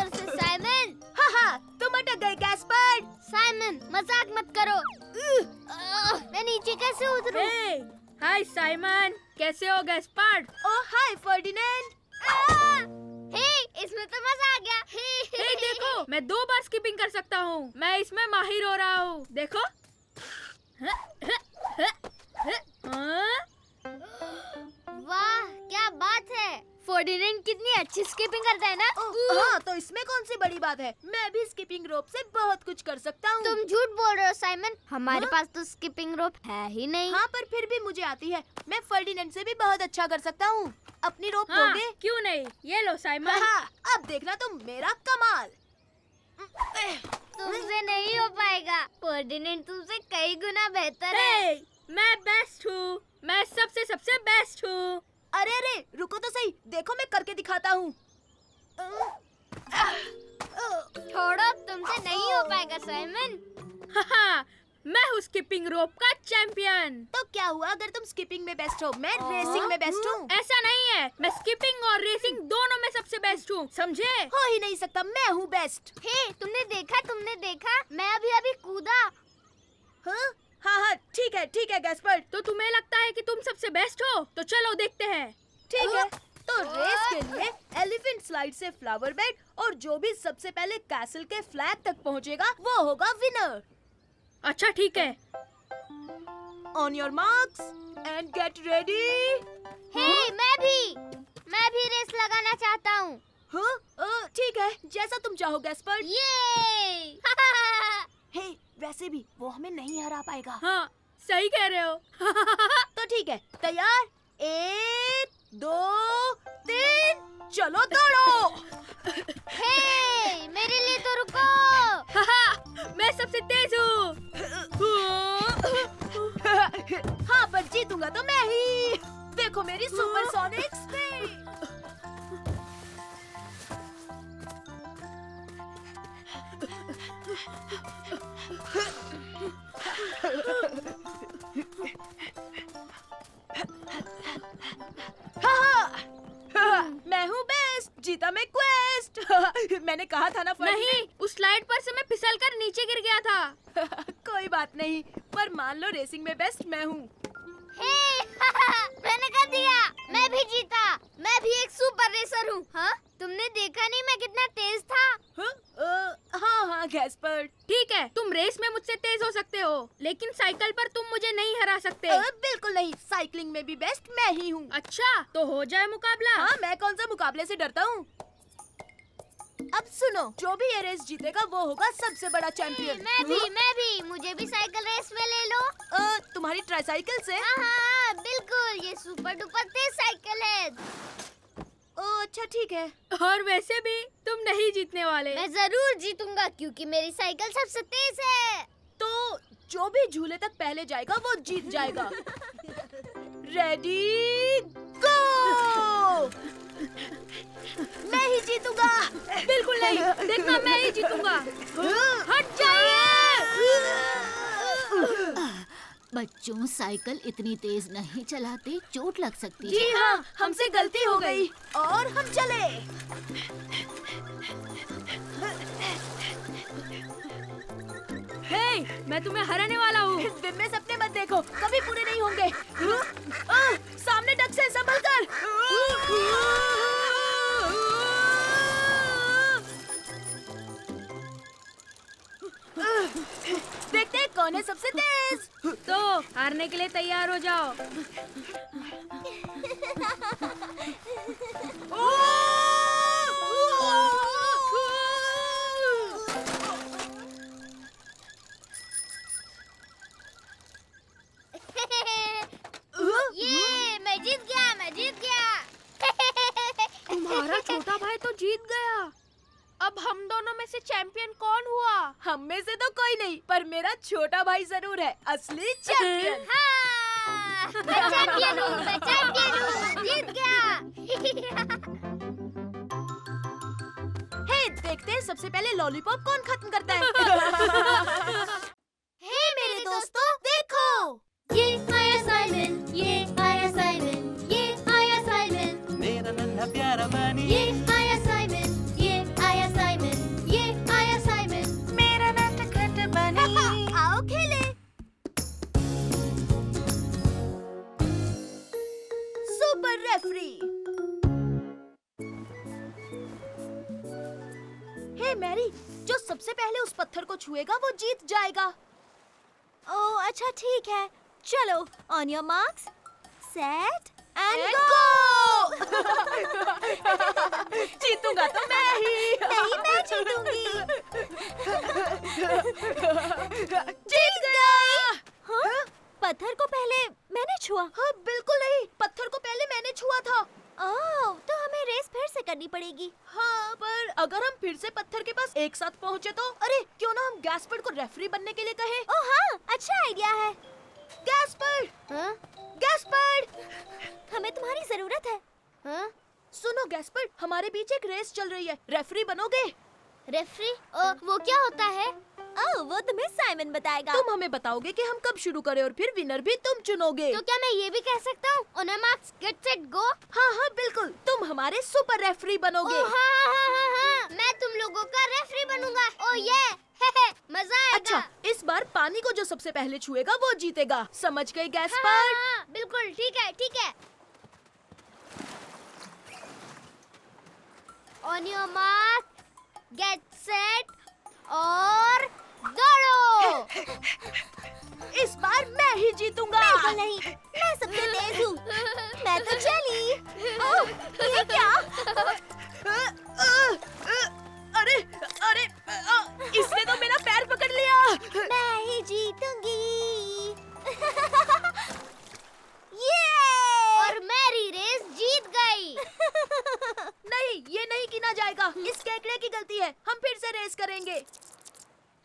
से साइमन। हाँ, तुम अटक गए कैस्पर। साइमन, मजाक मत करो। मैं नीचे कैसे उतरूं? हाय साइमन, कैसे हो गैस्पार्ड? ओह हाय फर्डिनेंड। हे, इसमें तो मजा आ गया। हे देखो, मैं 2 बार स्किपिंग कर सकता हूँ। मैं इसमें माहिर हो रहा हूँ। देखो। वाह, क्या बात है। फर्डिनेंड कितनी अच्छी स्किपिंग करता है ना? हाँ, तो इसमें कौन सी बड़ी बात है? मैं भी स्किपिंग रोप से बहुत कुछ कर सकता हूँ। तुम झूठ बोल रहे हो साइमन, हमारे हाँ? पास तो स्किपिंग रोप है ही नहीं। हाँ, पर फिर भी मुझे आती है। मैं फर्डिनेंड से भी बहुत अच्छा कर सकता हूँ। अपनी रोप हाँ, दोगे? क्यों नहीं? ये लो साइमन। हाँ, अब देखना तुम मेरा कमाल। तुमसे नहीं हो पाएगा। फर्डिनेंड तुमसे कई गुना बेहतर है। मैं बेस्ट हूँ। मैं सबसे बेस्ट हूँ। अरे अरे, रुको तो सही, देखो मैं करके दिखाता हूँ। छोड़ो, तुमसे नहीं हो पाएगा साइमन। हाँ, मैं हूँ स्किपिंग रोप का चैंपियन। तो क्या हुआ अगर तुम स्किपिंग में बेस्ट हो? मैं रेसिंग में बेस्ट हूँ। ऐसा नहीं है, मैं स्किपिंग और रेसिंग दोनों में सबसे बेस्ट हूँ, समझे? हो ही नहीं सकता, मैं हूँ बेस्ट। हे, तुमने देखा, मैं अभी कूदा। हाँ हाँ, ठीक है गैस्पर्ड। तो तुम्हें लगता है कि तुम सबसे बेस्ट हो? तो चलो देखते हैं। ठीक है, तो रेस के लिए एलिफेंट स्लाइड से फ्लावर बेड और जो भी सबसे पहले कैसल के फ्लैग तक पहुंचेगा वो होगा विनर। अच्छा ठीक है। On your marks and get ready. Hey, मैं भी रेस लगाना चाहता हूँ। हाँ, ठीक है, जैसा तुम चाहो गैस्पर्ड। ये हे, वैसे भी वो हमें नहीं हरा पाएगा। हाँ, सही कह रहे हो। तो ठीक है, तैयार? 1 2 3 चलो दौड़ो। हे, मेरे लिए तो रुको। मैं सबसे तेज हूँ। हाँ, पर जीतूंगा तो मैं ही। देखो मेरी सुपरसोनिक स्पीड। मैं हूँ बेस्ट, जीता मैं क्वेस्ट। मैंने कहा था ना नहीं, उस स्लाइड पर से मैं फिसलकर नीचे गिर गया था। कोई बात नहीं, पर मान लो रेसिंग में बेस्ट मैं हूँ। हे, मैंने कर दिया, मैं भी जीता। मैं भी एक सुपर रेसर हूँ। हाँ, तुमने देखा नहीं मैं कितना तेज था? हाँ गैस्पर्ड। ठीक है, तुम रेस में मुझसे तेज हो सकते हो, लेकिन साइकिल पर तुम मुझे नहीं हरा सकते। बिल्कुल नहीं, साइकिलिंग में भी बेस्ट मैं ही हूँ। अच्छा, तो हो जाए मुकाबला। हाँ, मैं कौन सा मुकाबले से डरता हूँ। अब सुनो, जो भी ये रेस जीतेगा वो होगा सबसे बड़ा चैंपियन। मैं भी, मुझे भी साइकिल रेस में ले लो। तुम्हारी ट्राइसाइकिल से? हाँ, बिल्कुल, ये सुपर डुपर तेज साइकिल है। अच्छा ठीक है। और वैसे भी तुम नहीं जीतने वाले। मैं जरूर जीतूंगा क्योंकि मेरी साइकिल सबसे तेज है। तो जो भी झूले तक पहले जाएगा वो जीत जाएगा। रेडी गो! मैं ही जीतूंगा। बिल्कुल नहीं, देखना मैं ही जीतूंगा। हट जाइए। बच्चों, साइकिल इतनी तेज नहीं चलाते, चोट लग सकती जी है। हाँ, हमसे गलती हो गई और हम चले। हे, मैं तुम्हें हराने वाला हूँ। दिन में सपने मत देखो, कभी पूरे नहीं होंगे। सामने डक से संभल कर। देखते हैं कौन है सबसे तेज। तो हारने के लिए तैयार हो जाओ। ये मैं जीत गया। तुम्हारा छोटा भाई तो जीत गया। अब हम दोनों में से चैंपियन कौन हुआ? हम में से तो कोई नहीं, पर मेरा छोटा भाई जरूर है असली चैंपियन। हाँ, मैं चैंपियन हूँ, जीत गया। हे, देखते हैं सबसे पहले लॉलीपॉप कौन खत्म करता है। हे मेरे दोस्तों, देखो। ये आया साइमन, ये आया साइमन, ये आया साइमन, मेरा नन्हा प्यारा बनी, ये आया साइमन, ये आया साइमन, ये आया साइमन। मेरा नटखट बनी। आओ खेले। Super referee. हे मैरी, जो सबसे पहले उस पत्थर को छुएगा वो जीत जाएगा। ओह अच्छा ठीक है, चलो on your marks set and And गो। जीतूंगा तो मैं ही। नहीं, मैं जीतूंगी। जीत गया। हाँ? पत्थर को पहले मैंने छुआ। हाँ बिल्कुल नहीं, पत्थर को पहले मैंने छुआ था। ओह, तो हमें रेस फिर से करनी पड़ेगी। हाँ, पर अगर हम फिर से पत्थर के पास एक साथ पहुँचे तो? अरे क्यों ना हम गैस्पर्ड को रेफरी बनने के लिए कहें? ओह हाँ, अच्छा आइडिया है। गैस्पर्ड, हाँ? गैस्पर्ड, हमें तुम्हारी जरूरत है। हाँ? सुनो गैस्पर्ड, हमारे बीच एक रेस चल रही है, रेफरी बनोगे? रेफरी? वो क्या होता है? ओह, वो तुम्हें साइमन बताएगा। तुम हमें बताओगे कि हम कब शुरू करें और फिर विनर भी तुम चुनोगे। तो क्या मैं ये भी कह सकता हूँ? On your marks get set go. हाँ हाँ बिल्कुल, तुम हमारे सुपर रेफरी बनोगे। ओह हाँ, मैं तुम लोगों का रेफरी बनूंगा। ओह ये मजा आएगा। अच्छा, इस बार पानी को जो सबसे पहले छुएगा वो जीतेगा, समझ गए गैस्पर्ड? हाँ, बिल्कुल ठीक है। On your mark get set और दौड़ो। इस बार मैं ही जीतूंगा। बिल्कुल नहीं, मैं सबसे तेज हूँ। मैं तो चली। ओह, ये क्या? अरे अरे, इसने तो मेरा पैर पकड़ लिया। मैं ही जीतूंगी। ये और मेरी रेस जीत गई। नहीं, ये नहीं गिना जाएगा, इस केकड़े की गलती है। हम फिर से रेस करेंगे।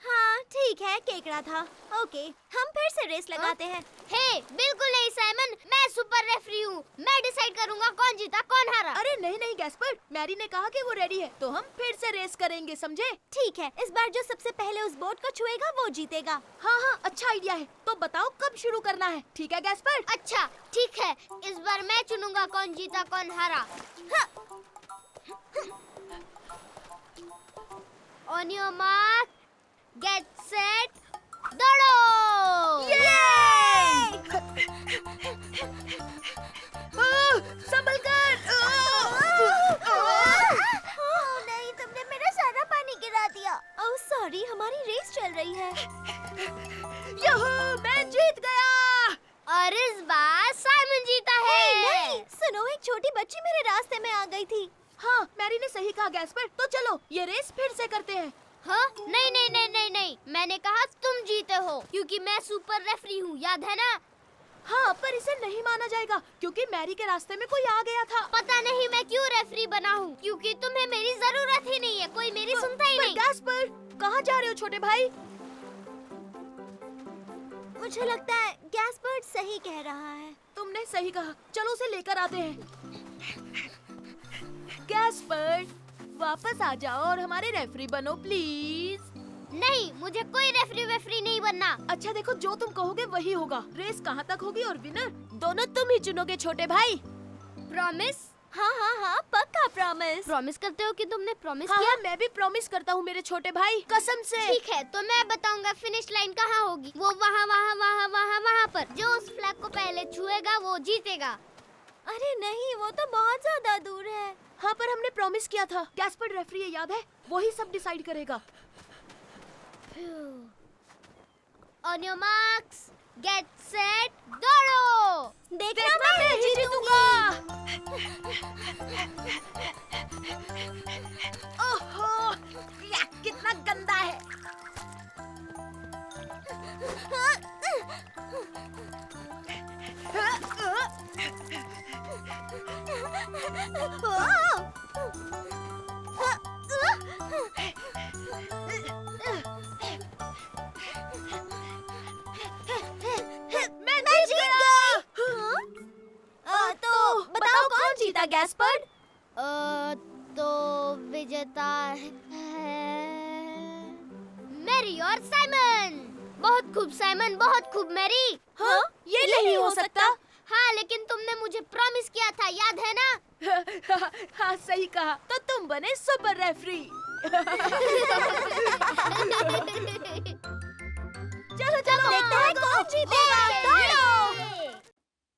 हाँ ठीक है, केकड़ा था। ओके, हम फिर से रेस लगाते हैं। हे, बिल्कुल नहीं साइमन, मैं सुपर रेफरी हूँ। मैं डिसाइड करूँगा कौन जीता कौन हारा। अरे नहीं नहीं गैस्पर्ड, मैरी ने कहा कि वो रेडी है, तो हम फिर से रेस करेंगे, समझे? ठीक है, इस बार जो सबसे पहले उस बोट को छुएगा वो जीतेगा। हाँ हाँ, अच्छा आइडिया है। तो बताओ कब शुरू करना है, ठीक है गैस्पर्ड? अच्छा ठीक है, इस बार मैं चुनूंगा कौन जीता कौन हारा। On your mark get set दौड़ो। संभल कर। नहीं, तुमने मेरा सारा पानी गिरा दिया। ओह सॉरी, हमारी रेस चल रही है। यहू, मैं जीत गया। और इस बार साइमन जीता है। नहीं, सुनो, एक छोटी बच्ची मेरे रास्ते में आ गई थी। हाँ, मैरी ने सही कहा गैस्पर। तो चलो ये रेस फिर से करते हैं। हाँ? नहीं नहीं नहीं नहीं नहीं, मैंने कहा तुम जीते हो क्योंकि मैं सुपर रेफरी हूँ, याद है ना? हाँ, पर इसे नहीं माना जाएगा क्योंकि मैरी के रास्ते में कोई आ गया था। पता नहीं मैं क्यों रेफरी बना हूँ, क्योंकि तुम्हें मेरी जरूरत ही नहीं है, कोई मेरी सुनता ही नहीं। गैस्पर, कहाँ जा रहे हो छोटे भाई? मुझे लगता है गैस्पर्ड सही कह रहा है। तुमने सही कहा, चलो उसे लेकर आते हैं। गैस्पर, वापस आ जाओ और हमारे रेफरी बनो प्लीज। नहीं, मुझे कोई रेफरी वेफरी नहीं बनना। अच्छा देखो, जो तुम कहोगे वही होगा। रेस कहाँ तक होगी और विनर दोनों तुम ही चुनोगे छोटे भाई। प्रॉमिस? हाँ हाँ हाँ, पक्का प्रॉमिस। प्रॉमिस करते हो कि तुमने प्रॉमिस हाँ, किया? हाँ, मैं भी प्रॉमिस करता हूँ मेरे छोटे भाई, कसम से। ठीक है, तो मैं बताऊंगा फिनिश लाइन कहाँ होगी। वो वहाँ वहाँ वहाँ वहाँ वहाँ पर। जो उस फ्लैग को पहले छुएगा वो जीतेगा। अरे नहीं, वो तो बहुत ज्यादा दूर है। हाँ, पर हमने प्रॉमिस किया था। गैस्पर्ड रेफरी है, याद है? वही सब डिसाइड करेगा। On your marks, get set, दौड़ो! देखना मैं ही जीतूंगा। ओहो, या, कितना गंदा है। मैं जीत गया। तो बताओ कौन जीता गैस्पर्ड? तो विजेता है मैरी और साइमन। बहुत खूब साइमन, बहुत खूब मैरी। हाँ, ये नहीं हो सकता। हाँ, लेकिन तुमने मुझे प्रॉमिस किया था, याद है ना? हाँ, सही कहा। तो तुम बने सुपर रेफरी। चलो चलो, देखते हैं कौन जीतेगा। दौड़ो।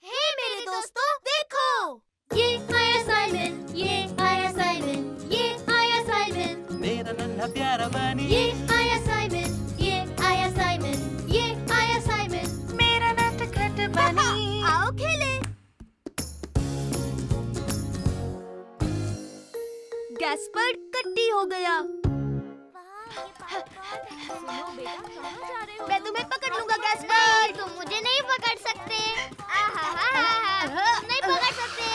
हे मेरे दोस्तों, देखो। ये आया साइमन, ये आया साइमन, ये आया साइमन, मेरा नन्हा प्यारा बनी, ये आया साइमन, ये आया साइमन, ये आया साइमन। मेरा नटखट बनी। आओ खेले। गैस्पर्ड कट्टी हो गया। मैं तुम्हें पकड़ लूंगा नहीं, गैस्पर्ड। तुम मुझे नहीं पकड़ सकते। तुम नहीं पकड़ सकते।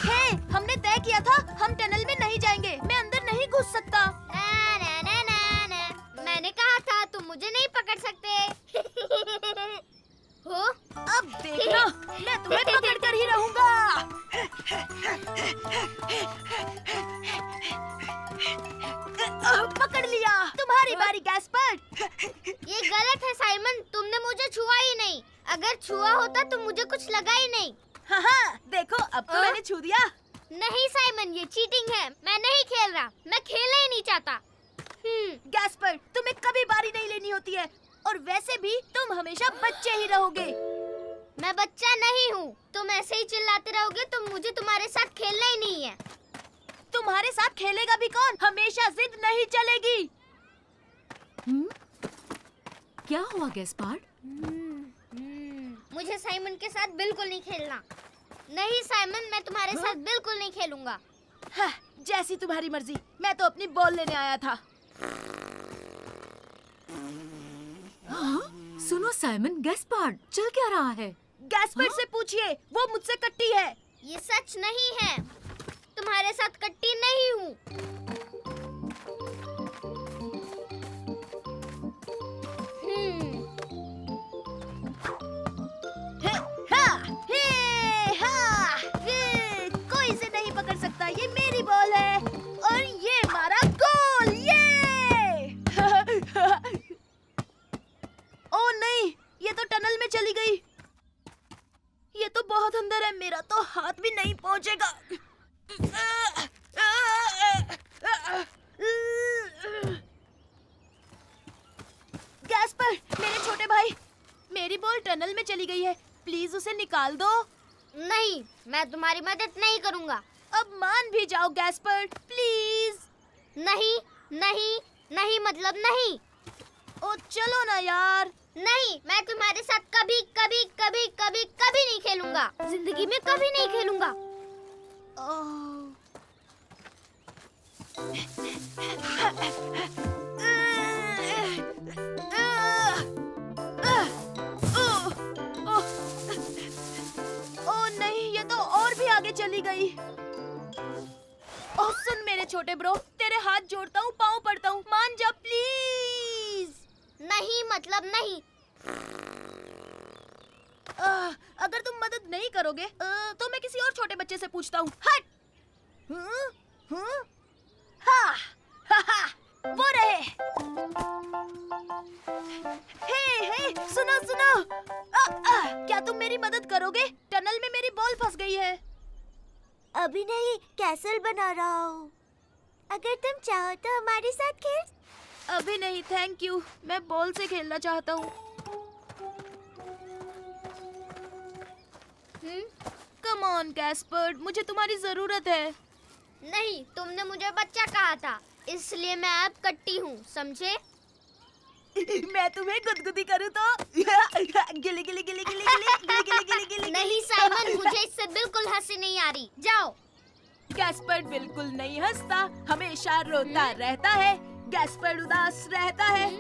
हे, हमने तय किया था हम टनल में नहीं जाएंगे। मैं अंदर नहीं घुस सकता। ना, ना, ना, ना, ना। मैंने कहा था तुम मुझे नहीं पकड़ सकते। हो? अब देखना, मैं तुम्हें पकड़ कर ही रहूंगा। पकड़ लिया। तुम्हारी बारी गैस्पर्ड। ये गलत है साइमन, तुमने मुझे छुआ ही नहीं। अगर छुआ होता तो मुझे कुछ लगा ही नहीं। हाँ हाँ, देखो अब तो मैंने छू दिया। नहीं साइमन, ये चीटिंग है। मैं नहीं खेल रहा, मैं खेलना ही नहीं चाहता। गैस्पर्ड, तुम्हें कभी बारी नहीं लेनी होती है और वैसे भी तुम हमेशा बच्चे ही रहोगे। मैं बच्चा नहीं हूँ। तुम ऐसे ही चिल्लाते रहोगे तो मुझे तुम्हारे साथ खेलना ही नहीं है। तुम्हारे साथ खेलेगा भी कौन? हमेशा जिद नहीं चलेगी। क्या हुआ गैस्पर्ड? मुझे साइमन के साथ बिल्कुल नहीं खेलना। नहीं साइमन, मैं तुम्हारे साथ बिल्कुल नहीं खेलूंगा। हाँ, जैसी तुम्हारी मर्जी। मैं तो अपनी बॉल लेने आया था। हाँ? सुनो साइमन, गैस्पर्ड चल क्या रहा है? गैस्पर्ड से पूछिए, वो मुझसे कट्टी है। ये सच नहीं है। तुम्हारे साथ कट्टी नहीं हूँ। कोई इसे नहीं पकड़ सकता। ये मेरी बॉल है और ये हमारा गोल। ये ओ नहीं, ये तो टनल में चली गई। ये तो बहुत अंदर है, मेरा तो हाथ भी नहीं पहुंचेगा। गैस्पर, मेरे छोटे भाई, मेरी बॉल टनल में चली गई है। प्लीज उसे निकाल दो। नहीं, मैं तुम्हारी मदद नहीं करूँगा। अब मान भी जाओ गैस्पर, प्लीज। नहीं नहीं नहीं, मतलब नहीं। ओ चलो ना यार। नहीं, मैं तुम्हारे साथ कभी कभी कभी कभी कभी नहीं खेलूंगा। जिंदगी में कभी नहीं खेलूंगा। नहीं, ये तो और भी आगे चली गई। ओह सुन मेरे छोटे ब्रो, तेरे हाथ जोड़ता हूँ, पाँव पड़ता हूँ, मान जा प्लीज। नहीं मतलब नहीं। अगर तुम मदद नहीं करोगे तो मैं किसी और छोटे बच्चे से पूछता हूँ। हट। वो रहे। हे, सुनो सुनो। क्या तुम मेरी मदद करोगे? टनल में मेरी बॉल फंस गई है। अभी नहीं, कैसल बना रहा हूँ। अगर तुम चाहो तो हमारे साथ खेल। अभी नहीं, थैंक यू। मैं बॉल से खेलना चाहता हूँ। कम ऑन कैस्पर्ड, मुझे तुम्हारी जरूरत है। नहीं, तुमने मुझे बच्चा कहा था, इसलिए मैं अब कट्टी हूँ, समझे? मैं तुम्हें गुदगुदी करूँ तो गिली गिली गिली गिली गिली गिली गिली गिली गिली। नहीं साइमन, मुझे इससे बिल्कुल हंसी नहीं आ रही। जाओ। गैस्पर्ड बिल्कुल नहीं हंसता, हमेशा रोता रहता है। गैस्पर्ड उदास रहता है,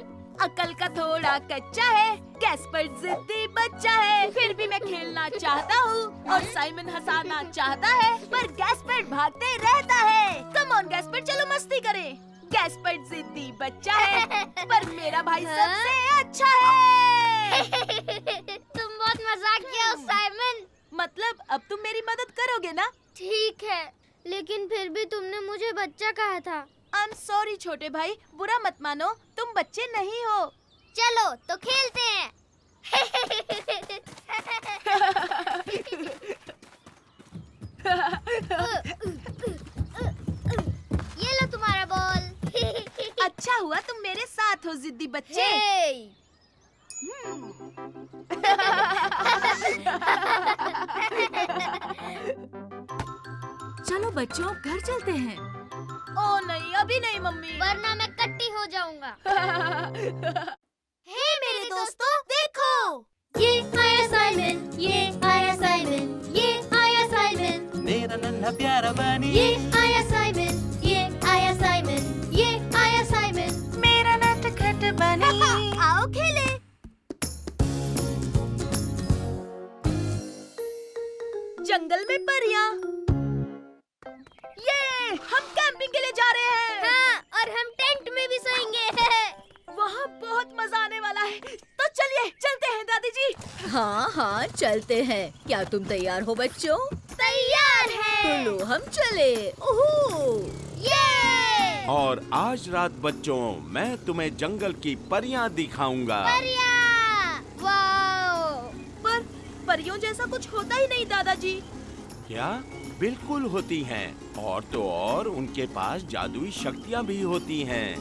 अकल का थोड़ा कच्चा है। गैस्पर्ड जिद्दी बच्चा है, फिर भी मैं खेलना चाहता हूँ और साइमन हंसाना चाहता है, पर गैस्पर्ड भागते रहता है। कम ऑन गैस्पर्ड, चलो मस्ती करें। गैस्पर्ड जिद्दी बच्चा है, पर मेरा भाई सबसे अच्छा है। तुम बहुत मजाकिया हो साइमन। मतलब अब तुम मेरी मदद करोगे ना? ठीक है, लेकिन फिर भी तुमने मुझे बच्चा कहा था। I'm sorry छोटे भाई, बुरा मत मानो, तुम बच्चे नहीं हो। चलो तो खेलते हैं। ये लो तुम्हारा बॉल। अच्छा हुआ तुम मेरे साथ हो जिद्दी बच्चे। चलो बच्चों, घर चलते हैं। ओ नहीं, अभी नहीं मम्मी। वरना मैं कट्टी हो जाऊंगा। हे मेरे दोस्तों, देखो। ये आया साइमन, ये आया साइमन, ये आया साइमन, मेरा नन्हा प्यारा बनी। ये आया साइमन, ये आया साइमन, ये आया साइमन। मेरा नटखट बनी। आओ खेले। जंगल में परियां। ये हम कैंपिंग के लिए जा रहे हैं। हाँ, और हम टेंट में भी सोएंगे। वहाँ बहुत मजा आने वाला है। तो चलिए चलते हैं दादी जी। हाँ हाँ चलते हैं। क्या तुम तैयार हो बच्चों? तैयार है। तो लो हम चले। ओहो! ये और आज रात बच्चों, मैं तुम्हें जंगल की परियां दिखाऊंगा। परिया। वाओ। पर परियों जैसा कुछ होता ही नहीं दादाजी। क्या? बिल्कुल होती हैं। और तो और उनके पास जादुई शक्तियाँ भी होती हैं।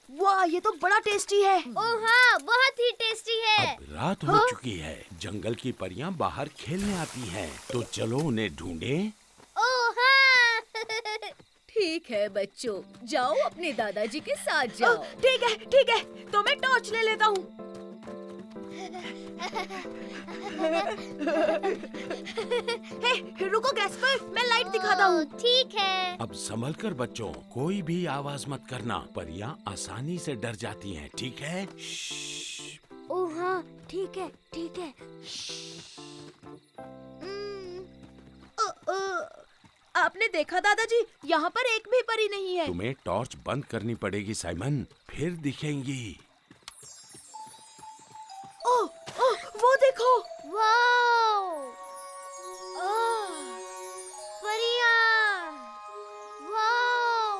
वाह, ये तो बड़ा टेस्टी है। ओह हाँ, बहुत ही टेस्टी है। अब रात हो चुकी है, जंगल की परियां बाहर खेलने आती हैं। तो चलो उन्हें ढूंढें। ओह हाँ। ठीक है बच्चों, जाओ अपने दादाजी के साथ जाओ। ठीक है, तो मैं टॉर्च ले लेता हूँ। हे, रुको गैस्पर, मैं लाइट दिखाता हूँ। ठीक है। अब संभल कर बच्चों, कोई भी आवाज मत करना। परियां आसानी से डर जाती हैं, ठीक है? ओह हाँ, ठीक है। आपने देखा दादाजी, यहाँ पर एक भी परी नहीं है। तुम्हें टॉर्च बंद करनी पड़ेगी साइमन, फिर दिखेंगी। ओह, वो देखो। वाओ। ओह, परिया। वाओ।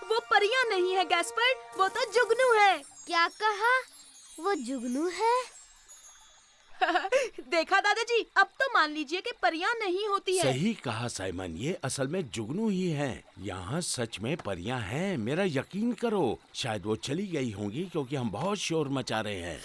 वो परियां नहीं है गैस्पर, वो तो जुगनू है। क्या कहा? वो जुगनू है? देखा दादाजी, अब तो मान लीजिए कि परियां नहीं होती है। सही कहा साइमन, ये असल में जुगनू ही हैं। यहाँ सच में परियां हैं, मेरा यकीन करो। शायद वो चली गई होंगी क्योंकि हम बहुत शोर मचा रहे हैं।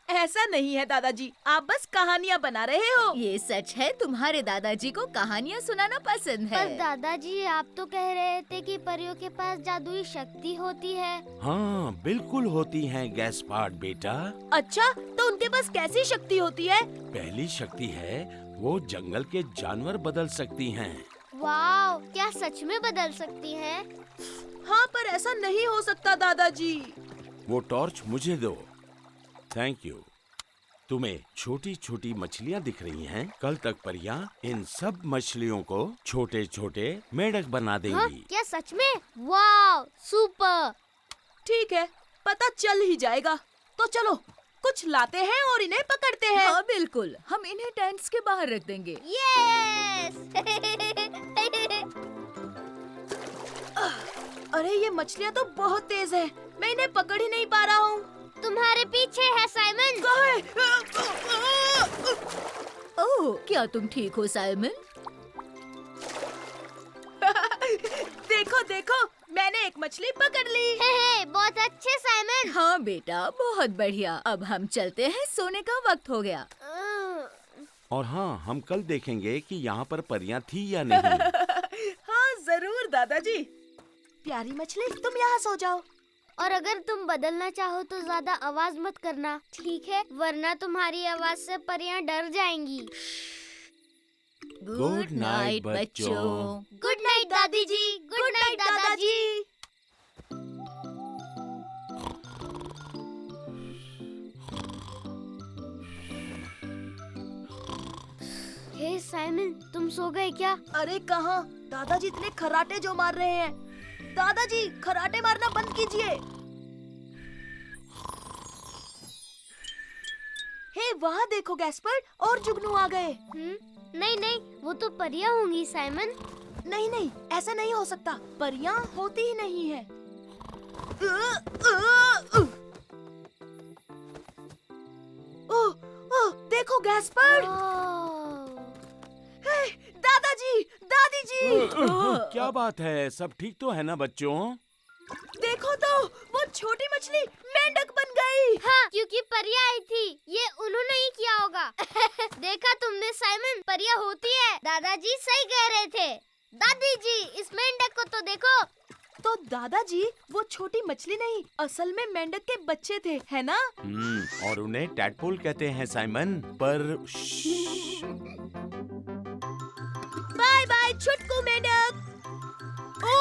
ऐसा नहीं है दादाजी, आप बस कहानियाँ बना रहे हो। ये सच है, तुम्हारे दादाजी को कहानियाँ सुनाना पसंद पर है। दादाजी आप तो कह रहे थे कि परियों के पास जादुई शक्ति होती है। हाँ बिल्कुल होती हैं गैस्पार्ड बेटा। अच्छा, तो उनके पास कैसी शक्ति होती है? पहली शक्ति है वो जंगल के जानवर बदल सकती हैं। वाओ, क्या सच में बदल सकती हैं? हाँ, पर ऐसा नहीं हो सकता दादाजी। वो टॉर्च मुझे दो। Thank you. तुम्हें छोटी छोटी मछलियाँ दिख रही हैं। कल तक परियां इन सब मछलियों को छोटे छोटे मेंढक बना हाँ, देंगी। क्या सच में? Wow, super. ठीक है, पता चल ही जाएगा। तो चलो कुछ लाते हैं और इन्हें पकड़ते हैं। हाँ बिल्कुल, हम इन्हें टेंट्स के बाहर रख देंगे। यस। अरे ये मछलियाँ तो बहुत तेज हैं। मैं इन्हें पकड़ ही नहीं पा रहा हूँ। तुम्हारे पीछे है साइमन। ओह, क्या तुम ठीक हो साइमन? देखो देखो, मैंने एक मछली पकड़ ली। हे, बहुत अच्छे साइमन। हाँ बेटा, बहुत बढ़िया। अब हम चलते हैं, सोने का वक्त हो गया। और हाँ, हम कल देखेंगे कि यहाँ पर परियां थी या नहीं। हाँ जरूर दादाजी। प्यारी मछली, तुम यहाँ सो जाओ। और अगर तुम बदलना चाहो तो ज्यादा आवाज मत करना, ठीक है? वरना तुम्हारी आवाज से परियां डर जाएंगी। गुड नाइट बच्चों। गुड नाइट दादी जी। गुड नाइट दादाजी। हे साइमन, तुम सो गए क्या? अरे कहाँ, दादाजी इतने खराटे जो मार रहे हैं। दादाजी खराटे मारना बंद कीजिए। हे वहाँ देखो गैस्पर्ड, और जुगनू आ गए। नहीं नहीं, वो तो परियां होंगी साइमन। नहीं नहीं, ऐसा नहीं हो सकता। परियां होती ही नहीं है। ओह ओह, देखो गैस्पर्ड। हे, दादाजी, दादी जी। क्या बात है, सब ठीक तो है ना बच्चों? देखो तो, वो छोटी मछली मेंढक बन गई। हाँ, क्योंकि परियां आई थी। ये उन्होंने ही किया होगा। देखा तुमने साइमन, परियां होती है। दादाजी सही कह रहे थे। दादी जी, इस मेंढक को तो देखो। तो दादाजी, वो छोटी मछली नहीं, असल में मेंढक के बच्चे थे, है ना? और उन्हें टैडपोल कहते हैं साइमन। पर बाय बाय छुटकू मेंढक। ओ